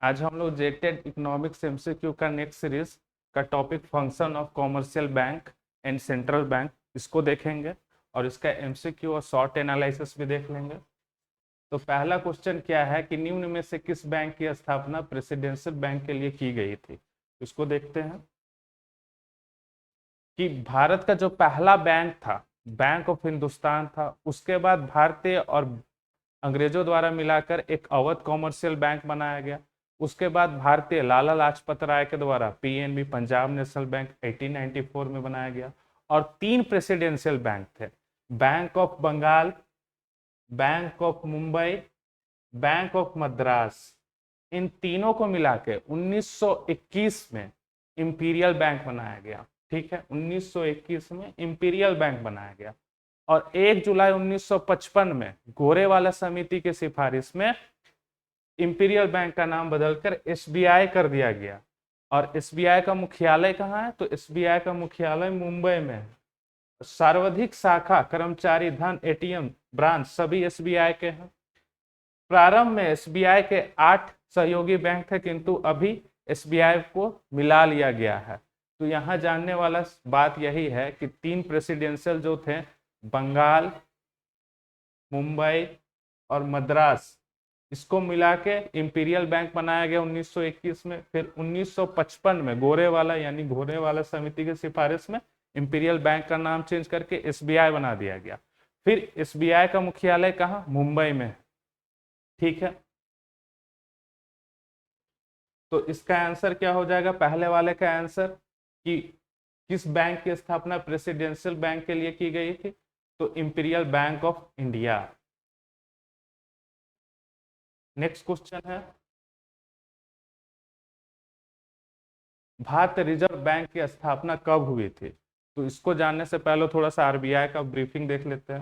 आज हम लोग जेटेड इकोनॉमिक्स एमसीक्यू का नेक्स्ट सीरीज का topic function of commercial bank and central bank इसको देखेंगे और इसका एमसीक्यू और शॉर्ट एनालिसिस भी देख लेंगे। तो पहला क्वेश्चन क्या है कि निम्न में से किस बैंक की स्थापना प्रेसिडेंशियल बैंक के लिए की गई थी। इसको देखते हैं कि भारत का जो पहला बैंक था बैंक ऑफ हिंदुस्तान था, उसके बाद भारतीय और अंग्रेजों द्वारा मिलाकर एक अवध कॉमर्शियल बैंक बनाया गया। उसके बाद भारतीय लाला लाजपत राय के द्वारा पीएनबी पंजाब नेशनल बैंक 1894 में बनाया गया। और तीन प्रेसिडेंशियल बैंक थे, bank of Bengal, bank of Mumbai, bank of Madras. इन तीनों को मिला के 1921 में इंपीरियल बैंक बनाया गया। ठीक है, 1921 में इंपीरियल बैंक बनाया गया और 1 जुलाई 1955 में गोरेवाला समिति की सिफारिश में इंपीरियल बैंक का नाम बदलकर एसबीआई कर दिया गया। और एसबीआई का मुख्यालय कहाँ है? तो एसबीआई का मुख्यालय मुंबई में है। सर्वाधिक शाखा, कर्मचारी, धन, एटीएम, ब्रांच सभी एसबीआई के हैं। प्रारंभ में एसबीआई के 8 सहयोगी बैंक थे, किंतु अभी एसबीआई को मिला लिया गया है। तो यहाँ जानने वाला बात यही है कि तीन प्रेसिडेंशियल जो थे, बंगाल, मुंबई और मद्रास, इसको मिला के इंपीरियल बैंक बनाया गया 1921 में। फिर 1955 में गोरेवाला यानी गोरेवाला समिति की सिफारिश में इंपीरियल बैंक का नाम चेंज करके एसबीआई बना दिया गया। फिर एसबीआई का मुख्यालय कहाँ? मुंबई में। ठीक है, तो इसका आंसर क्या हो जाएगा? पहले वाले का आंसर कि किस बैंक की स्थापना प्रेसिडेंशियल बैंक के लिए की गई थी, तो imperial bank of India. Next question है, भारतीय रिजर्व बैंक की स्थापना कब हुई थी? तो इसको जानने से पहले थोड़ा सा आरबीआई का ब्रीफिंग देख लेते हैं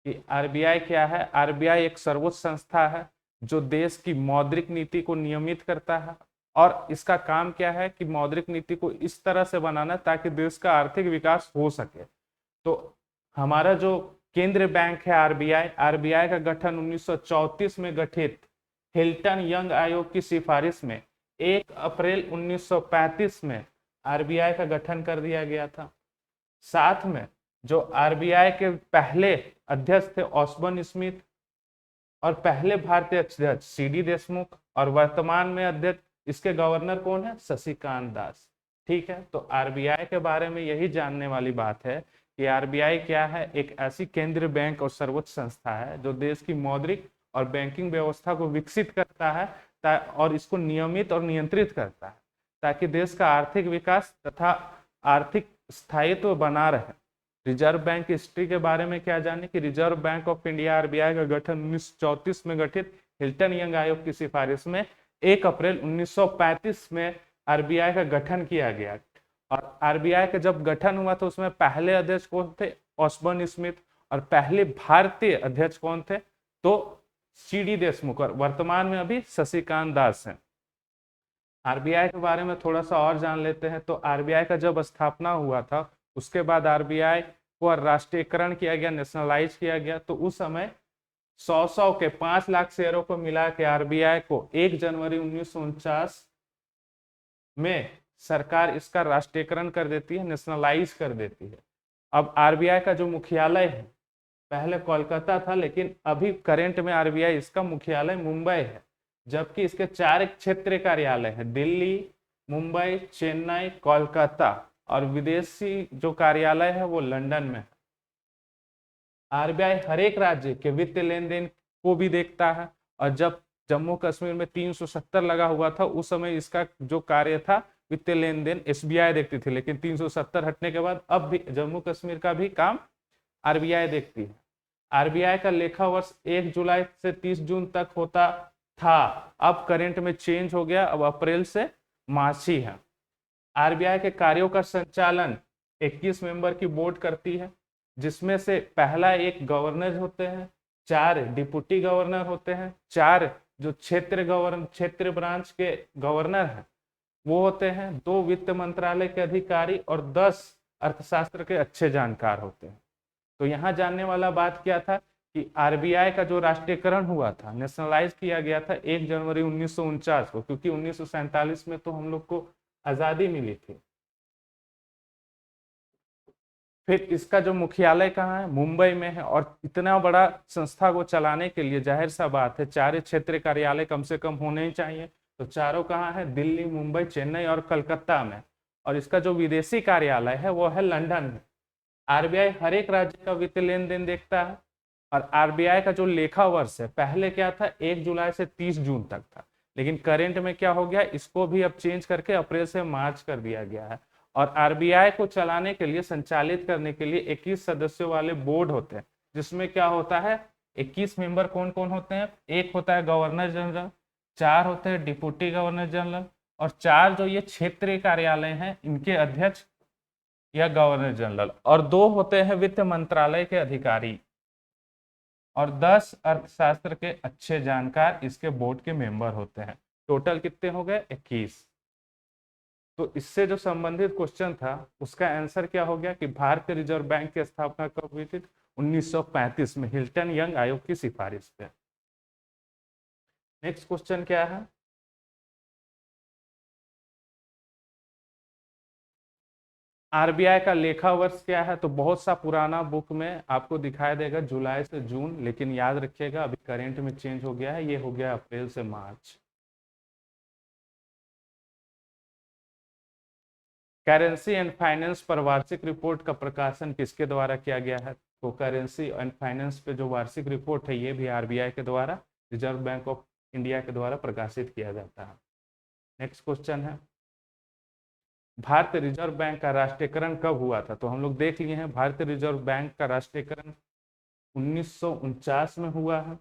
कि आरबीआई क्या है। आरबीआई एक सर्वोच्च संस्था है जो देश की मौद्रिक नीति को नियमित करता है और इसका काम क्या है कि मौद्रिक नीति को इस तरह से बनाना ताकि देश का आर्थिक विकास हो सके। तो हमारा जो केंद्रीय बैंक है आरबीआई, आरबीआई का गठन 1934 में गठित हिल्टन यंग आयोग की सिफारिश में 1 अप्रैल 1935 में आरबीआई का गठन कर दिया गया था। साथ में जो आरबीआई के पहले अध्यक्ष थे ऑस्बर्न स्मिथ और पहले भारतीय अध्यक्ष सीडी देशमुख और वर्तमान में अध्यक्ष इसके गवर्नर कौन है? शशिकांत दास। ठीक है, तो आरबीआई के बारे में यही जानने वाली बात है कि आरबीआई क्या है? एक ऐसी केंद्रीय बैंक और सर्वोच्च संस्था है जो देश की मौद्रिक और बैंकिंग व्यवस्था को विकसित करता है और इसको नियमित और नियंत्रित करता है ताकि देश का आर्थिक विकास तथा आर्थिक स्थायित्व बना रहे। रिजर्व बैंक हिस्ट्री के बारे में क्या जाने कि reserve bank of India RBI का गठन 1934 में गठित हिल्टन यंग आयोग की सिफारिश में 1 अप्रैल 1935 में आरबीआई का गठन किया गया। और आरबीआई का जब गठन हुआ तो उसमें पहले अध्यक्ष कौन थे? ऑस्बर्न स्मिथ। और पहले भारतीय अध्यक्ष कौन थे? तो सीडी देशमुख। और वर्तमान में अभी शशिकांत दास हैं। आरबीआई के बारे में थोड़ा सा और जान लेते हैं। तो आरबीआई का जब स्थापना हुआ था उसके बाद आरबीआई को राष्ट्रीयकरण किया गया, नेशनलाइज किया गया। तो उस समय 100 के 5 लाख शेयरों को मिला के आरबीआई को 1 जनवरी 1949 में सरकार इसका राष्ट्रीयकरण कर देती है, नेशनलाइज कर देती है। अब आरबीआई का जो मुख्यालय है, पहले कोलकाता था लेकिन अभी करंट में आरबीआई इसका मुख्यालय मुंबई है, जबकि इसके 4 क्षेत्रीय कार्यालय हैं, दिल्ली, मुंबई, चेन्नई, कोलकाता। और विदेशी जो कार्यालय है वो लंदन में है। आरबीआई हर एक राज्य के वित्तीय लेन देन को भी देखता है। और जब जम्मू कश्मीर में 370 लगा हुआ था उस समय इसका जो कार्य था वित्तीय लेन देन एसबीआई देखती थी, लेकिन 370 हटने के बाद अब भी जम्मू कश्मीर का भी काम आरबीआई देखती है। आरबीआई का लेखा वर्ष 1 जुलाई से 30 जून तक होता था, अब करंट में चेंज हो गया, अब अप्रैल से मार्च ही है। आरबीआई के कार्यों का संचालन 21 मेंबर की बोर्ड करती है, जिसमें से पहला एक गवर्नर होते हैं, 4 डिप्टी गवर्नर होते हैं, 4 जो क्षेत्र ब्रांच के गवर्नर हैं वो होते हैं, 2 वित्त मंत्रालय के अधिकारी और 10 अर्थशास्त्र के अच्छे जानकार होते हैं। तो यहाँ जानने वाला बात क्या था कि आरबीआई का जो राष्ट्रीयकरण हुआ था, नेशनलाइज किया गया था 1 जनवरी 1949 को, क्योंकि 1947 में तो हम लोग को आजादी मिली थी। फिर इसका जो मुख्यालय कहाँ है, मुंबई में है। और इतना बड़ा संस्था को चलाने के लिए जाहिर सा बात है चार क्षेत्रीय कार्यालय कम से कम होने ही चाहिए। तो चारों कहाँ है, दिल्ली, मुंबई, चेन्नई और कलकत्ता में। और इसका जो विदेशी कार्यालय है वो है लंदन में। आरबीआई हर एक राज्य का वित्तीय लेन देन देखता है। और आरबीआई का जो लेखा वर्ष है, पहले क्या था 1 जुलाई से 30 जून तक था, लेकिन करेंट में क्या हो गया, इसको भी अब चेंज करके अप्रैल से मार्च कर दिया गया है। और आरबीआई को चलाने के लिए, संचालित करने के लिए 21 सदस्यों वाले बोर्ड होते हैं, जिसमें क्या होता है 21 मेंबर कौन कौन होते हैं, एक होता है गवर्नर जनरल, 4 होते हैं डिप्टी गवर्नर जनरल, और 4 जो ये क्षेत्रीय कार्यालय हैं इनके अध्यक्ष या गवर्नर जनरल, और 2 होते हैं वित्त मंत्रालय के अधिकारी, और 10 अर्थशास्त्र के अच्छे जानकार इसके बोर्ड के मेंबर होते हैं। टोटल कितने हो गए, 21। तो इससे जो संबंधित क्वेश्चन था उसका आंसर क्या हो गया कि भारतीय रिजर्व बैंक की स्थापना कब हुई थी, 1935 में, हिल्टन यंग आयोग की सिफारिश पे। नेक्स्ट क्वेश्चन क्या है, आरबीआई का लेखा वर्ष क्या है। तो बहुत सा पुराना बुक में आपको दिखाई देगा जुलाई से जून, लेकिन याद रखिएगा अभी करेंट में चेंज हो गया है, ये हो गया अप्रैल से मार्च। करेंसी एंड फाइनेंस पर वार्षिक रिपोर्ट का प्रकाशन किसके द्वारा किया गया है। तो करेंसी एंड फाइनेंस पे जो वार्षिक रिपोर्ट है ये भी आरबीआई के द्वारा, रिजर्व बैंक ऑफ इंडिया के द्वारा प्रकाशित किया जाता है। नेक्स्ट क्वेश्चन है, भारतीय रिजर्व बैंक का राष्ट्रीयकरण कब हुआ था। तो हम लोग देख लिए हैं भारतीय रिजर्व बैंक का राष्ट्रीयकरण 1949 में हुआ है।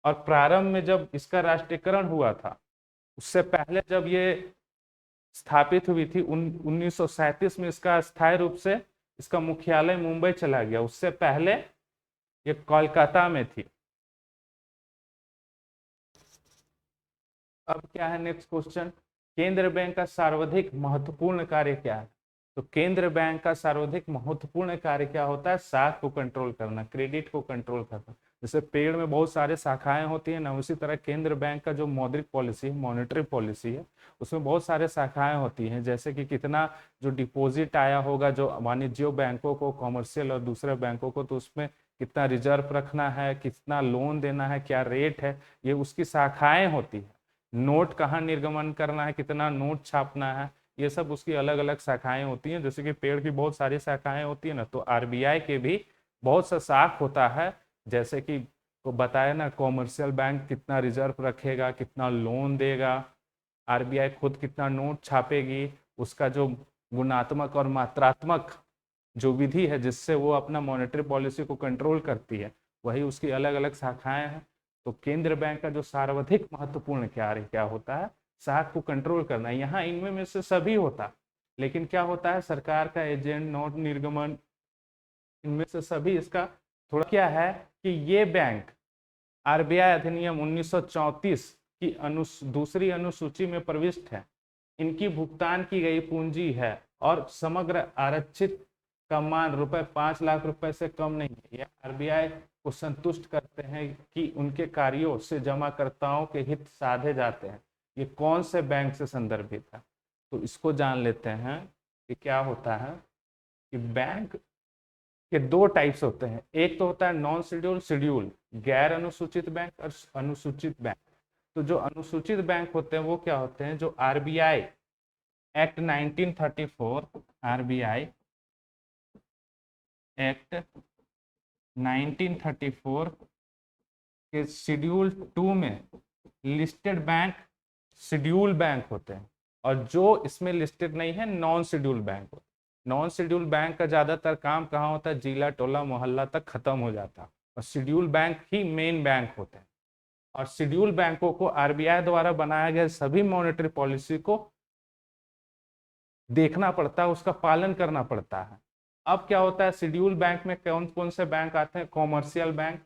और प्रारंभ में जब इसका राष्ट्रीयकरण हुआ था, उससे पहले जब ये स्थापित हुई थी 1937 में, इसका स्थायी रूप से इसका मुख्यालय मुंबई चला गया, उससे पहले ये कोलकाता में थी। अब क्या है नेक्स्ट क्वेश्चन, केंद्र बैंक का सर्वाधिक महत्वपूर्ण कार्य क्या है। तो केंद्र बैंक का सर्वाधिक महत्वपूर्ण कार्य क्या होता है, साख को कंट्रोल करना, क्रेडिट को कंट्रोल करना। जैसे पेड़ में बहुत सारे शाखाएं होती है ना, उसी तरह केंद्र बैंक का जो मौद्रिक पॉलिसी है, मॉनेटरी पॉलिसी है, उसमें बहुत सारे शाखाएं होती हैं। जैसे कि कितना जो डिपॉजिट आया होगा जो वाणिज्य बैंकों को, कॉमर्शियल और दूसरे बैंकों को, तो उसमें कितना रिजर्व रखना है, कितना लोन देना है, क्या रेट है, ये उसकी शाखाएं होती है। नोट कहाँ निर्गमन करना है, कितना नोट छापना है, ये सब उसकी अलग अलग शाखाएं होती हैं। जैसे कि पेड़ की बहुत सारी शाखाएं होती है ना, तो आरबीआई के भी बहुत सा शाख होता है। जैसे कि को बताया ना, कॉमर्शियल बैंक कितना रिजर्व रखेगा, कितना लोन देगा, आरबीआई खुद कितना नोट छापेगी, उसका जो गुणात्मक और मात्रात्मक जो विधि है जिससे वो अपना मॉनेटरी पॉलिसी को कंट्रोल करती है, वही उसकी अलग अलग शाखाएं हैं। तो केंद्र बैंक का जो सर्वाधिक महत्वपूर्ण कार्य क्या होता है, शाख को कंट्रोल करना। यहाँ इनमें में से सभी होता, लेकिन क्या होता है सरकार का एजेंट, नोट निर्गमन, इनमें से सभी इसका थोड़ा क्या है कि ये बैंक आरबीआई अधिनियम 1934 की दूसरी अनुसूची में प्रविष्ट है। इनकी भुगतान की गई पूंजी है और समग्र आरक्षित का मान ₹5,00,000 से कम नहीं है। यह आरबीआई को संतुष्ट करते हैं कि उनके कार्यों से जमाकर्ताओं के हित साधे जाते हैं। ये कौन से बैंक से संदर्भित है, तो इसको जान लेते हैं कि क्या होता है कि बैंक के 2 टाइप्स होते हैं। एक तो होता है नॉन शेड्यूल, शेड्यूल, गैर अनुसूचित बैंक और अनुसूचित बैंक। तो जो अनुसूचित बैंक होते हैं वो क्या होते हैं, जो आरबीआई एक्ट 1934, आरबीआई एक्ट 1934 के शेड्यूल 2 में लिस्टेड बैंक शेड्यूल बैंक होते हैं, और जो इसमें लिस्टेड नहीं है नॉन शेड्यूल बैंक होते हैं। नॉन शेड्यूल बैंक का ज्यादातर काम कहाँ होता है, जिला, टोला, मोहल्ला तक खत्म हो जाता है, और शेड्यूल बैंक ही मेन बैंक होते हैं। और शेड्यूल बैंकों को आरबीआई द्वारा बनाया गया सभी मॉनेटरी पॉलिसी को देखना पड़ता है, उसका पालन करना पड़ता है। अब क्या होता है, शेड्यूल बैंक में कौन कौन से बैंक आते हैं, कॉमर्शियल बैंक,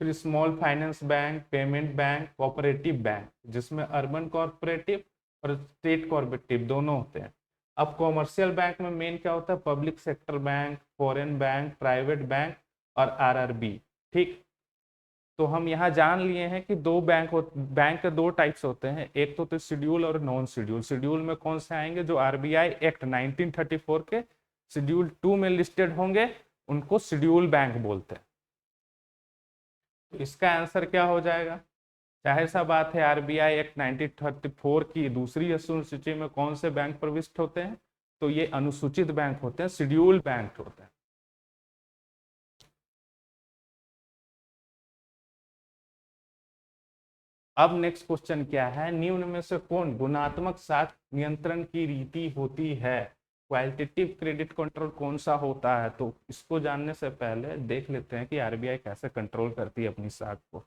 फिर small finance bank, payment bank, cooperative bank, जिसमें अर्बन कोऑपरेटिव और स्टेट कोऑपरेटिव दोनों होते हैं। अब कॉमर्शियल बैंक में मेन क्या होता है, public sector bank, foreign bank, private bank और आरआरबी। ठीक, तो हम यहाँ जान लिए हैं कि दो बैंक के दो टाइप्स होते हैं, एक तो शेड्यूल और नॉन शेड्यूल। शेड्यूल में कौन से आएंगे? जो आरबीआई एक्ट 1934 के शेड्यूल 2 में लिस्टेड होंगे, उनको शेड्यूल बैंक बोलते हैं। तो इसका आंसर क्या हो जाएगा? जाहिर सा बात है, आरबीआई एक्ट 1934 की दूसरी अनुसूची में कौन से बैंक प्रविष्ट होते हैं? तो ये अनुसूचित बैंक होते हैं, शेड्यूल बैंक होते हैं। अब नेक्स्ट क्वेश्चन क्या है? निम्न में से कौन गुणात्मक साख नियंत्रण की रीति होती है? क्वालिटेटिव क्रेडिट कंट्रोल कौन सा होता है? तो इसको जानने से पहले देख लेते हैं कि आरबीआई कैसे कंट्रोल करती है अपनी साख को।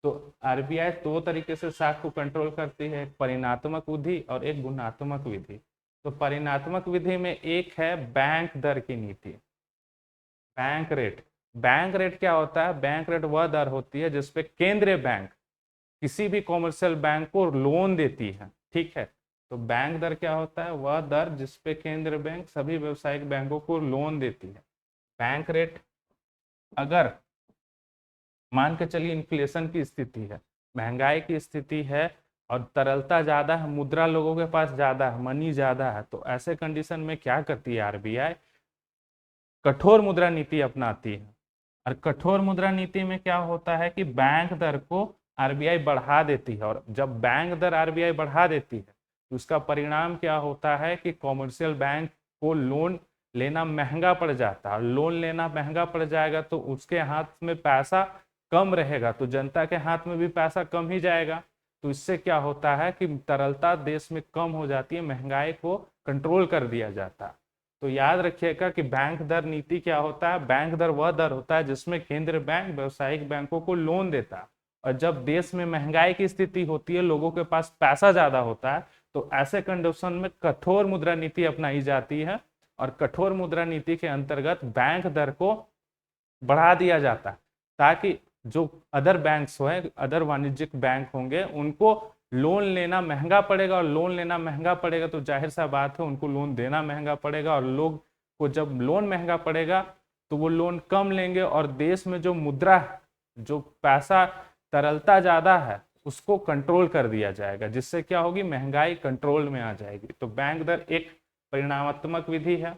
तो आरबीआई दो तरीके से साख को कंट्रोल करती है, एक परिणात्मक विधि और एक गुणात्मक विधि। तो परिणात्मक विधि में एक है बैंक दर की नीति, बैंक रेट। बैंक रेट क्या होता है? बैंक रेट वह दर होती है जिसपे केंद्रीय बैंक किसी भी कॉमर्शियल बैंक को लोन देती है। ठीक है, तो बैंक दर क्या होता है? वह दर जिसपे केंद्रीय बैंक सभी व्यावसायिक बैंकों को लोन देती है। बैंक रेट, अगर मान के चलिए इन्फ्लेशन की स्थिति है, महंगाई की स्थिति है और तरलता ज्यादा है, मुद्रा लोगों के पास ज्यादा है, मनी ज्यादा है, तो ऐसे कंडीशन में क्या करती है आरबीआई? कठोर मुद्रा नीति अपनाती है। और कठोर मुद्रा नीति में क्या होता है कि बैंक दर को आरबीआई बढ़ा देती है, और जब बैंक दर आरबीआई बढ़ा देती है तो उसका परिणाम क्या होता है कि कॉमर्शियल बैंक को लोन लेना महंगा पड़ जाता है। लोन लेना महंगा पड़ जाएगा तो उसके हाथ में पैसा कम रहेगा, तो जनता के हाथ में भी पैसा कम ही जाएगा। तो इससे क्या होता है कि तरलता देश में कम हो जाती है, महंगाई को कंट्रोल कर दिया जाता है। तो याद रखिएगा कि बैंक दर नीति क्या होता है? बैंक दर वह दर होता है जिसमें केंद्रीय बैंक व्यावसायिक बैंकों को लोन देता है। और जब देश में महंगाई की स्थिति होती है, लोगों के पास पैसा ज्यादा होता है, तो ऐसे कंडीशन में कठोर मुद्रा नीति अपनाई जाती है। और कठोर मुद्रा नीति के अंतर्गत बैंक दर को बढ़ा दिया जाता है, ताकि जो अदर बैंक्स हो, अदर वाणिज्यिक बैंक होंगे, उनको लोन लेना महंगा पड़ेगा, और लोन लेना महंगा पड़ेगा तो जाहिर सा बात है उनको लोन देना महंगा पड़ेगा। और लोग को जब लोन महंगा पड़ेगा तो वो लोन कम लेंगे, और देश में जो मुद्रा, जो पैसा तरलता ज्यादा है, उसको कंट्रोल कर दिया जाएगा, जिससे क्या होगी? महंगाई कंट्रोल में आ जाएगी। तो बैंक दर एक परिणामात्मक विधि है।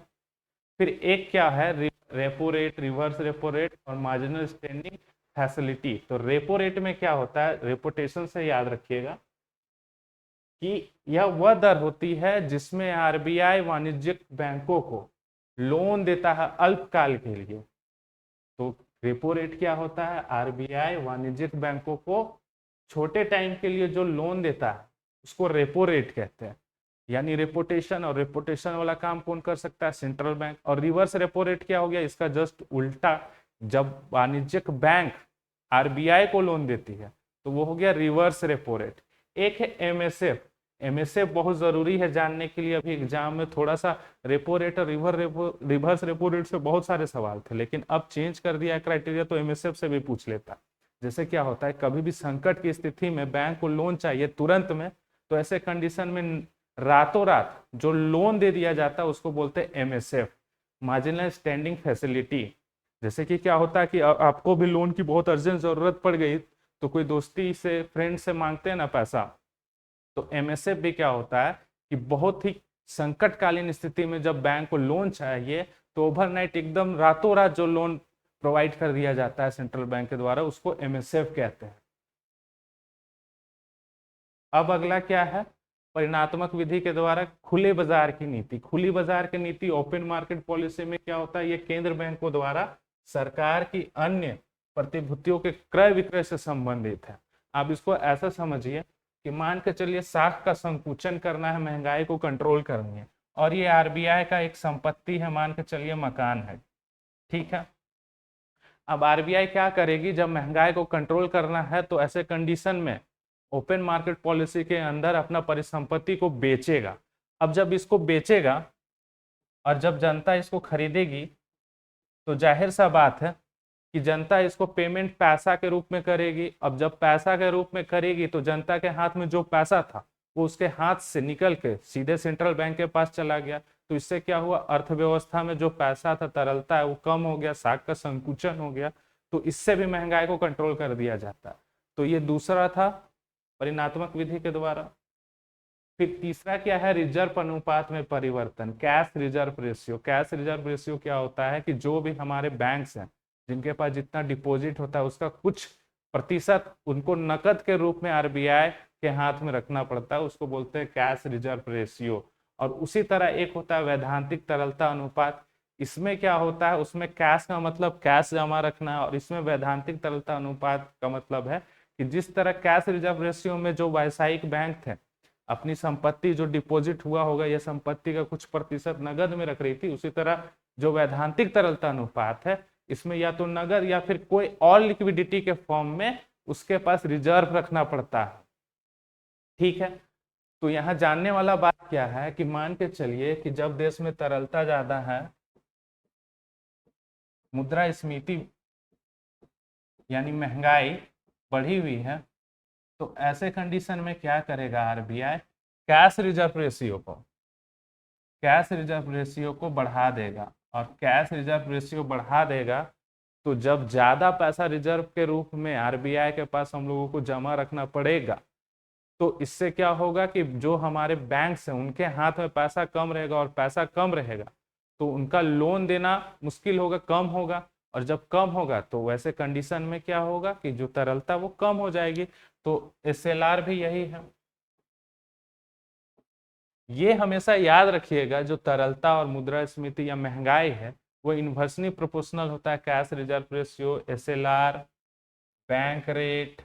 फिर एक क्या है? Repo rate, reverse repo rate और मार्जिनल स्टैंडिंग फैसिलिटी। तो रेपो रेट में क्या होता है? रेपुटेशन से याद रखिएगा कि यह वह दर होती है जिसमें आरबीआई वाणिज्यिक बैंकों को लोन देता है अल्पकाल के लिए। तो रेपो रेट क्या होता है? आरबीआई वाणिज्यिक बैंकों को छोटे टाइम के लिए जो लोन देता है उसको रेपो रेट कहते हैं। यानी रेपुटेशन, और रेपुटेशन वाला काम कौन कर सकता है? Central bank. और रिवर्स रेपो रेट क्या हो गया? इसका जस्ट उल्टा। जब वाणिज्यिक बैंक आरबीआई को लोन देती है तो वो हो गया रिवर्स रेपो रेट। एक है एमएसएफ। एमएसएफ बहुत जरूरी है जानने के लिए, अभी एग्जाम में थोड़ा सा रेपो रेट और रिवर्स रेपो रेट से बहुत सारे सवाल थे, लेकिन अब चेंज कर दिया है क्राइटेरिया, तो एमएसएफ से भी पूछ लेता। जैसे क्या होता है, कभी भी संकट की स्थिति में बैंक को लोन चाहिए तुरंत में, तो ऐसे कंडीशन में रातों रात जो लोन दे दिया जाता है उसको बोलते हैं एमएसएफ, मार्जिनल स्टैंडिंग फैसिलिटी। जैसे कि क्या होता है कि आपको भी लोन की बहुत अर्जेंट जरूरत पड़ गई, तो कोई दोस्ती से, फ्रेंड से मांगते हैं ना पैसा, तो एमएसएफ भी क्या होता है कि बहुत ही संकटकालीन स्थिति में जब बैंक को लोन चाहिए तो ओवरनाइट, एकदम रातों रात जो लोन प्रोवाइड कर दिया जाता है सेंट्रल बैंक के द्वारा, उसको एमएसएफ कहते हैं। अब अगला क्या है? परिणात्मक विधि के द्वारा खुले बाजार की नीति। खुली बाजार की नीति, ओपन मार्केट पॉलिसी में क्या होता है? ये केंद्र बैंकों द्वारा सरकार की अन्य प्रतिभूतियों के क्रय विक्रय से संबंधित है। आप इसको ऐसा समझिए कि मान के चलिए साख का संकुचन करना है, महंगाई को कंट्रोल करनी है, और ये आरबीआई का एक संपत्ति है, मान के चलिए मकान है। ठीक है, अब आरबीआई क्या करेगी? जब महंगाई को कंट्रोल करना है तो ऐसे कंडीशन में ओपन मार्केट पॉलिसी के अंदर अपना परिसंपत्ति को बेचेगा। अब जब इसको बेचेगा और जब जनता इसको खरीदेगी तो जाहिर सा बात है कि जनता इसको पेमेंट पैसा के रूप में करेगी। अब जब पैसा के रूप में करेगी तो जनता के हाथ में जो पैसा था वो उसके हाथ से निकल के सीधे सेंट्रल बैंक के पास चला गया। तो इससे क्या हुआ, अर्थव्यवस्था में जो पैसा था, तरलता है, वो कम हो गया, साख का संकुचन हो गया, तो इससे भी महंगाई को कंट्रोल कर दिया जाता। तो ये दूसरा था परिणात्मक विधि के द्वारा। फिर तीसरा क्या है, रिजर्व अनुपात में परिवर्तन, cash reserve ratio. Cash reserve ratio क्या होता है कि जो भी हमारे बैंक्स हैं जिनके पास जितना डिपॉजिट होता है उसका कुछ प्रतिशत उनको नकद के रूप में आरबीआई के हाथ में रखना पड़ता है, उसको बोलते हैं कैश रिजर्व रेशियो। और उसी तरह एक होता है वैधांतिक तरलता अनुपात। इसमें क्या होता है, उसमें कैश का मतलब कैश जमा रखना है, और इसमें वैधांतिक तरलता अनुपात का मतलब है कि जिस तरह कैश रिजर्व रेशियो में जो व्यावसायिक बैंक थे अपनी संपत्ति जो डिपॉजिट हुआ होगा या संपत्ति का कुछ प्रतिशत नगद में रख रही थी, उसी तरह जो वैधांतिक तरलता अनुपात है इसमें या तो नगद या फिर कोई और लिक्विडिटी के फॉर्म में उसके पास रिजर्व रखना पड़ता है। ठीक है, तो यहां जानने वाला बात क्या है कि मान के चलिए कि जब देश में तरलता ज्यादा है, मुद्रास्फीति यानी महंगाई बढ़ी हुई है, तो ऐसे कंडीशन में क्या करेगा आरबीआई, कैश रिजर्व रेशियो को बढ़ा देगा। और कैश रिजर्व रेशियो बढ़ा देगा तो जब ज्यादा पैसा रिजर्व के रूप में आरबीआई के पास हम लोगों को जमा रखना पड़ेगा, तो इससे क्या होगा कि जो हमारे बैंक्स हैं उनके हाथ में पैसा कम रहेगा, और पैसा कम रहेगा तो उनका लोन देना मुश्किल होगा, कम होगा। और जब कम होगा तो वैसे कंडीशन में क्या होगा कि जो तरलता वो कम हो जाएगी। तो एसएलआर भी यही है। ये हमेशा याद रखिएगा, जो तरलता और मुद्रास्फीति या महंगाई है वो इन्वर्सली प्रोपोर्शनल होता है। Cash reserve ratio, SLR, bank rate,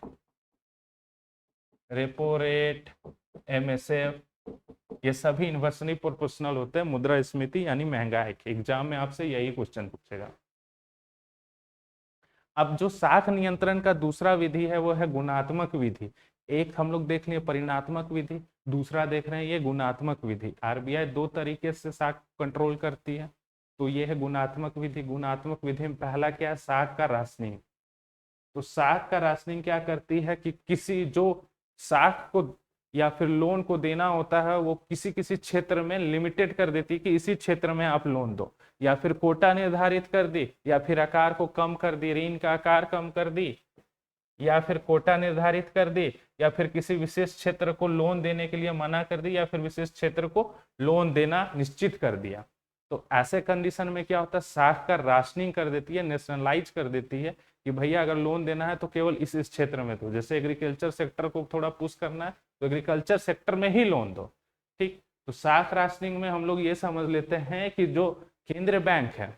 repo rate, MSF, ये सभी इन्वर्सली प्रोपोर्शनल होते हैं मुद्रास्फीति यानी महंगाई के। एग्जाम में आपसे यही क्वेश्चन पूछेगा। अब जो साख नियंत्रण का दूसरा विधि है वो है गुणात्मक विधि। एक हम लोग देख लिए परिणात्मक विधि, दूसरा देख रहे हैं ये गुणात्मक विधि। आरबीआई दो तरीके से साख कंट्रोल करती है, तो ये है गुणात्मक विधि। गुणात्मक विधि में पहला क्या है, साख का राशनिंग। तो साख का राशनिंग क्या करती है कि किसी जो साख को या फिर लोन को देना होता है वो किसी किसी क्षेत्र में लिमिटेड कर देती है कि इसी क्षेत्र में आप लोन दो, या फिर कोटा निर्धारित कर दी, या फिर आकार को कम कर दी, ऋण का आकार कम कर दी, या फिर कोटा निर्धारित कर दी, या फिर किसी विशेष क्षेत्र को लोन देने के लिए मना कर दी, या फिर विशेष क्षेत्र को लोन देना निश्चित कर दिया। तो ऐसे कंडीशन में क्या होता है, साख का राशनिंग कर देती है, नेशनलाइज कर देती है कि भैया अगर लोन देना है तो केवल इस क्षेत्र में दो। जैसे एग्रीकल्चर सेक्टर को थोड़ा पुश करना है तो एग्रीकल्चर सेक्टर में ही लोन दो। ठीक, तो साख राशनिंग में हम लोग ये समझ लेते हैं कि जो केंद्रीय बैंक है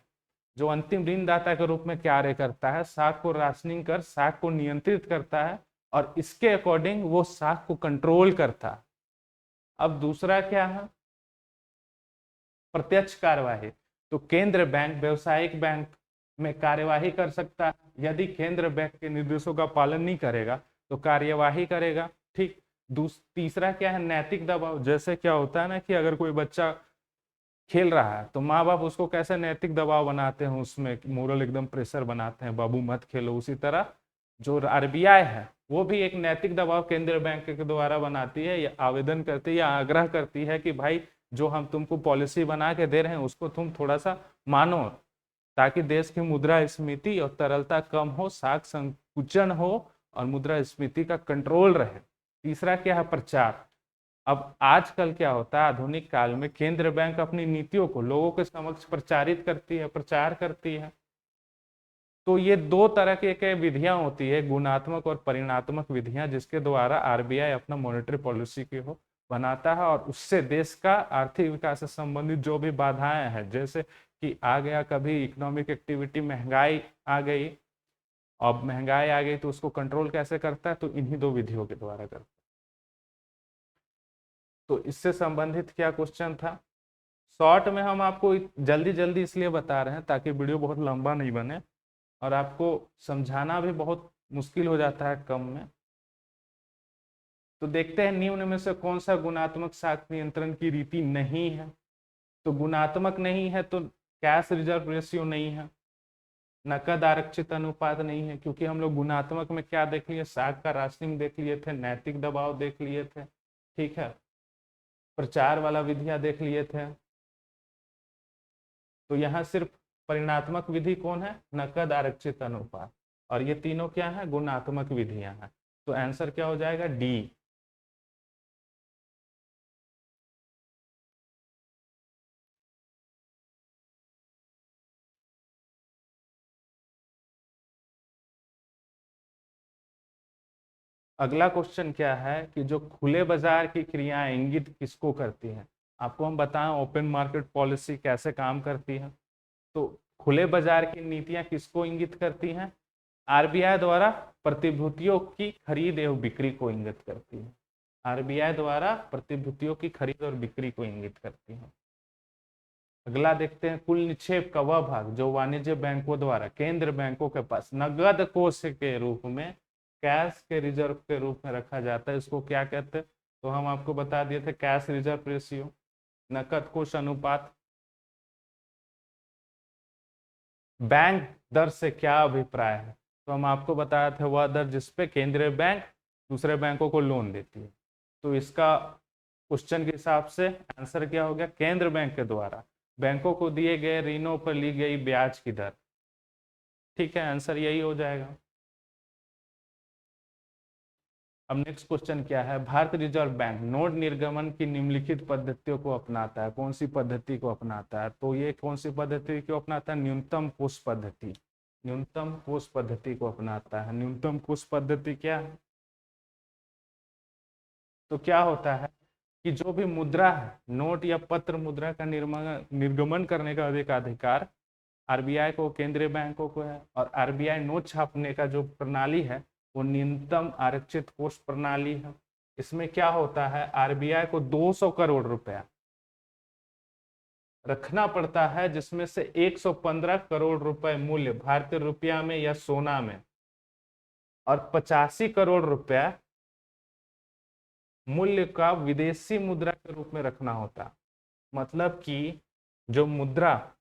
जो अंतिम ऋणदाता के रूप में कार्य करता है, साख को राशनिंग कर साख को नियंत्रित करता है और इसके अकॉर्डिंग वो साख को कंट्रोल करता है। अब दूसरा क्या है, प्रत्यक्ष कार्यवाही। तो केंद्र बैंक व्यवसायिक बैंक में कार्यवाही कर सकता है, यदि केंद्र बैंक के निर्देशों का पालन नहीं करेगा तो कार्यवाही करेगा। ठीक, तीसरा क्या है, नैतिक दबाव। जैसे क्या होता है ना कि अगर कोई बच्चा खेल रहा है तो माँ बाप उसको कैसे नैतिक दबाव बनाते हैं, उसमें मोरल एकदम प्रेशर बनाते हैं, बाबू मत खेलो। उसी तरह जो आरबीआई है वो भी एक नैतिक दबाव केंद्रीय बैंक के द्वारा बनाती है, या आवेदन करती है या आग्रह करती है कि भाई जो हम तुमको पॉलिसी बना के दे रहे हैं उसको तुम थोड़ा सा मानो, ताकि देश की मुद्रास्फीति और तरलता कम हो, साख संकुचन हो और मुद्रास्फीति का कंट्रोल रहे। तीसरा क्या है, प्रचार। अब आजकल क्या होता है, आधुनिक काल में केंद्र बैंक अपनी नीतियों को लोगों के समक्ष प्रचारित करती है, प्रचार करती है। तो ये दो तरह के विधियां होती है, गुणात्मक और परिणात्मक विधियां, जिसके द्वारा आरबीआई अपना मॉनेटरी पॉलिसी को बनाता है और उससे देश का आर्थिक विकास से संबंधित जो भी बाधाएं हैं, जैसे कि आ गया कभी इकोनॉमिक एक्टिविटी, महंगाई आ गई, अब महंगाई आ गई तो उसको कंट्रोल कैसे करता है, तो इन्हीं दो विधियों के द्वारा करता है। तो इससे संबंधित क्या क्वेश्चन था, शॉर्ट में हम आपको जल्दी जल्दी इसलिए बता रहे हैं ताकि वीडियो बहुत लंबा नहीं बने और आपको समझाना भी बहुत मुश्किल हो जाता है कम में। तो देखते हैं निम्न में से कौन सा गुणात्मक साख नियंत्रण की रीति नहीं है। तो गुणात्मक नहीं है तो कैश रिजर्व रेशियो नहीं है, नकद आरक्षित अनुपात नहीं है, क्योंकि हम लोग गुणात्मक में क्या देख लिए, साख का राशनिंग देख लिए थे, नैतिक दबाव देख लिए थे, ठीक है, प्रचार वाला विधियां देख लिए थे, तो यहाँ सिर्फ परिणात्मक विधि कौन है, नकद आरक्षित अनुपात, और ये तीनों क्या है, गुणात्मक विधियां हैं। तो आंसर क्या हो जाएगा, डी। अगला क्वेश्चन क्या है कि जो खुले बाजार की क्रियाएं इंगित किसको करती हैं। आपको हम बताएं ओपन मार्केट पॉलिसी कैसे काम करती है। तो खुले बाजार की नीतियां किसको इंगित करती हैं, आरबीआई द्वारा प्रतिभूतियों की खरीद एवं बिक्री को इंगित करती है। आरबीआई द्वारा प्रतिभूतियों की खरीद और बिक्री को इंगित करती है। अगला देखते हैं, कुल निक्षेप का वह भाग जो वाणिज्य बैंकों द्वारा केंद्र बैंकों के पास नगद कोष के रूप में, कैश के रिजर्व के रूप में रखा जाता है, इसको क्या कहते हैं। तो हम आपको बता दिए थे, कैश रिजर्व रेशियो, नकद कोष अनुपात। बैंक दर से क्या अभिप्राय है, तो हम आपको बताया था वह दर जिसपे केंद्रीय बैंक दूसरे बैंकों को लोन देती है। तो इसका क्वेश्चन के हिसाब से आंसर क्या हो गया, केंद्र बैंक के द्वारा बैंकों को दिए गए ऋणों पर ली गई ब्याज की दर। ठीक है, आंसर यही हो जाएगा। अब नेक्स्ट क्वेश्चन क्या है, भारतीय रिजर्व बैंक नोट निर्गमन की निम्नलिखित पद्धतियों को अपनाता है। कौन सी पद्धति को अपनाता है, तो ये कौन सी पद्धति को अपनाता है, न्यूनतम कोष पद्धति। न्यूनतम कोष पद्धति को अपनाता है। न्यूनतम कोष पद्धति क्या है, तो क्या होता है कि जो भी मुद्रा है, नोट या पत्र मुद्रा का निर्गमन करने का अधिकार आरबीआई को, केंद्रीय बैंकों को है। और आरबीआई नोट छापने का जो प्रणाली है वो न्यूनतम आरक्षित कोष प्रणाली है। इसमें क्या होता है, आरबीआई को 200 करोड़ रुपया रखना पड़ता है, जिसमें से 115 करोड़ रुपए मूल्य भारतीय रुपया में या सोना में, और 85 करोड़ रुपया मूल्य का विदेशी मुद्रा के रूप में रखना होता। मतलब कि जो मुद्रा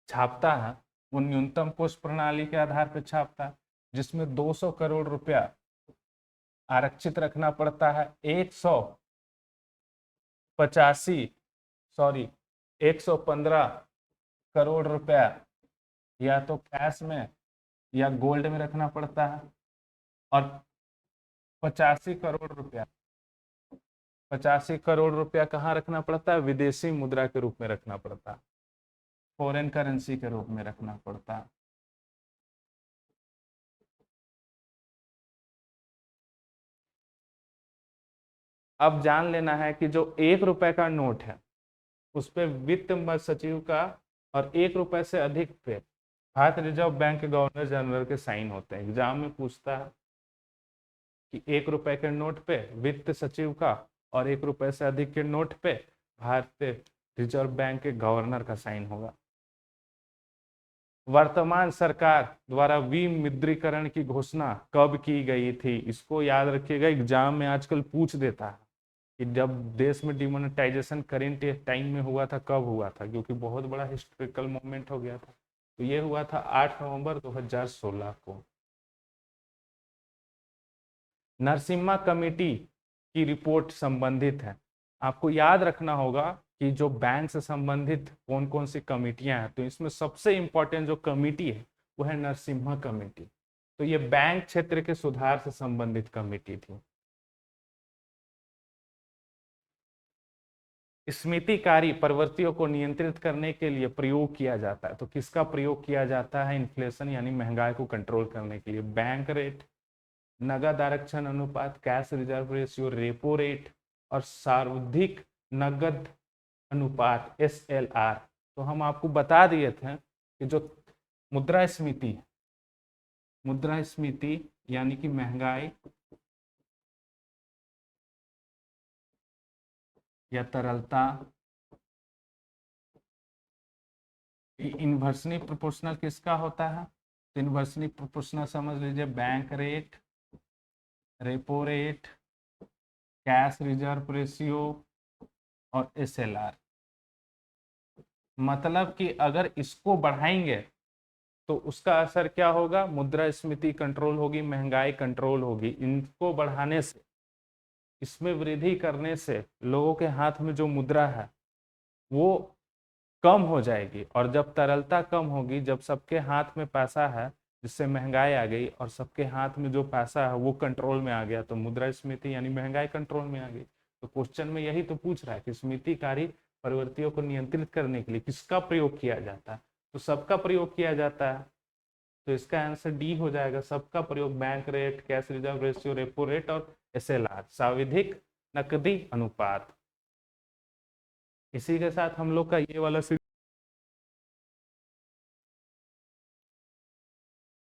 छापता है वो न्यूनतम कोष प्रणाली के आधार पर छापता है, जिसमें 200 करोड़ रुपया आरक्षित रखना पड़ता है। 115 करोड़ रुपया या तो कैश में या गोल्ड में रखना पड़ता है, और 85 करोड़ रुपया कहाँ रखना पड़ता है, विदेशी मुद्रा के रूप में रखना पड़ता है, फॉरेन करेंसी के रूप में रखना पड़ता है। अब जान लेना है कि जो 1 रुपए का नोट है उस पे वित्त सचिव का, और 1 रुपए से अधिक पे भारतीय रिजर्व बैंक के गवर्नर जनरल के साइन होते हैं। एग्जाम में पूछता है कि 1 रुपए के नोट पे वित्त सचिव का, और 1 रुपए से अधिक के नोट पे भारतीय रिजर्व बैंक के गवर्नर का साइन होगा। वर्तमान सरकार द्वारा विमुद्रीकरण की घोषणा कब की गई थी, इसको याद रखिएगा, एग्जाम में आजकल पूछ देता है कि जब देश में डिमोनेटाइजेशन करेंट टाइम में हुआ था, कब हुआ था, क्योंकि बहुत बड़ा हिस्टोरिकल मोमेंट हो गया था। तो ये हुआ था 8 नवंबर 2016 को। नरसिम्हा कमेटी की रिपोर्ट संबंधित है। आपको याद रखना होगा कि जो बैंक से संबंधित कौन कौन सी कमेटियां हैं, तो इसमें सबसे इंपॉर्टेंट जो कमेटी है वो है नरसिम्हा कमेटी। तो ये बैंक क्षेत्र के सुधार से संबंधित कमेटी थी। स्मृतिकारी प्रवृत्तियों को नियंत्रित करने के लिए प्रयोग किया जाता है। तो किसका प्रयोग किया जाता है, इन्फ्लेशन यानी महंगाई को कंट्रोल करने के लिए, बैंक रेट, नगद आरक्षण अनुपात, cash reserve ratio, repo rate, और सर्वाधिक नगद अनुपात SLR। तो हम आपको बता दिए थे कि जो मुद्रास्फीति यानी कि महंगाई या तरलता, इन्वर्सली प्रोपोर्शनल किसका होता है, तो इन्वर्सली प्रोपोर्शनल समझ लीजिए bank rate, repo rate, cash reserve ratio और SLR। मतलब कि अगर इसको बढ़ाएंगे तो उसका असर क्या होगा, मुद्रास्फीति कंट्रोल होगी, महंगाई कंट्रोल होगी। इनको बढ़ाने से, इसमें वृद्धि करने से लोगों के हाथ में जो मुद्रा है वो कम हो जाएगी, और जब तरलता कम होगी, जब सबके हाथ में पैसा है, जिससे महंगाई आ गई और सबके हाथ में जो पैसा है वो कंट्रोल में आ गया, तो मुद्रास्फीति यानी महंगाई कंट्रोल में आ गई। तो क्वेश्चन में यही तो पूछ रहा है कि स्फीतिकारी प्रवृत्तियों को नियंत्रित करने के लिए किसका प्रयोग किया जाता है, तो सबका प्रयोग किया जाता है। तो इसका आंसर डी हो जाएगा, सबका प्रयोग। Bank rate, cash reserve ratio, repo rate और एसएलआर, सावधिक नकदी अनुपात। इसी के साथ हम लोग का ये वाला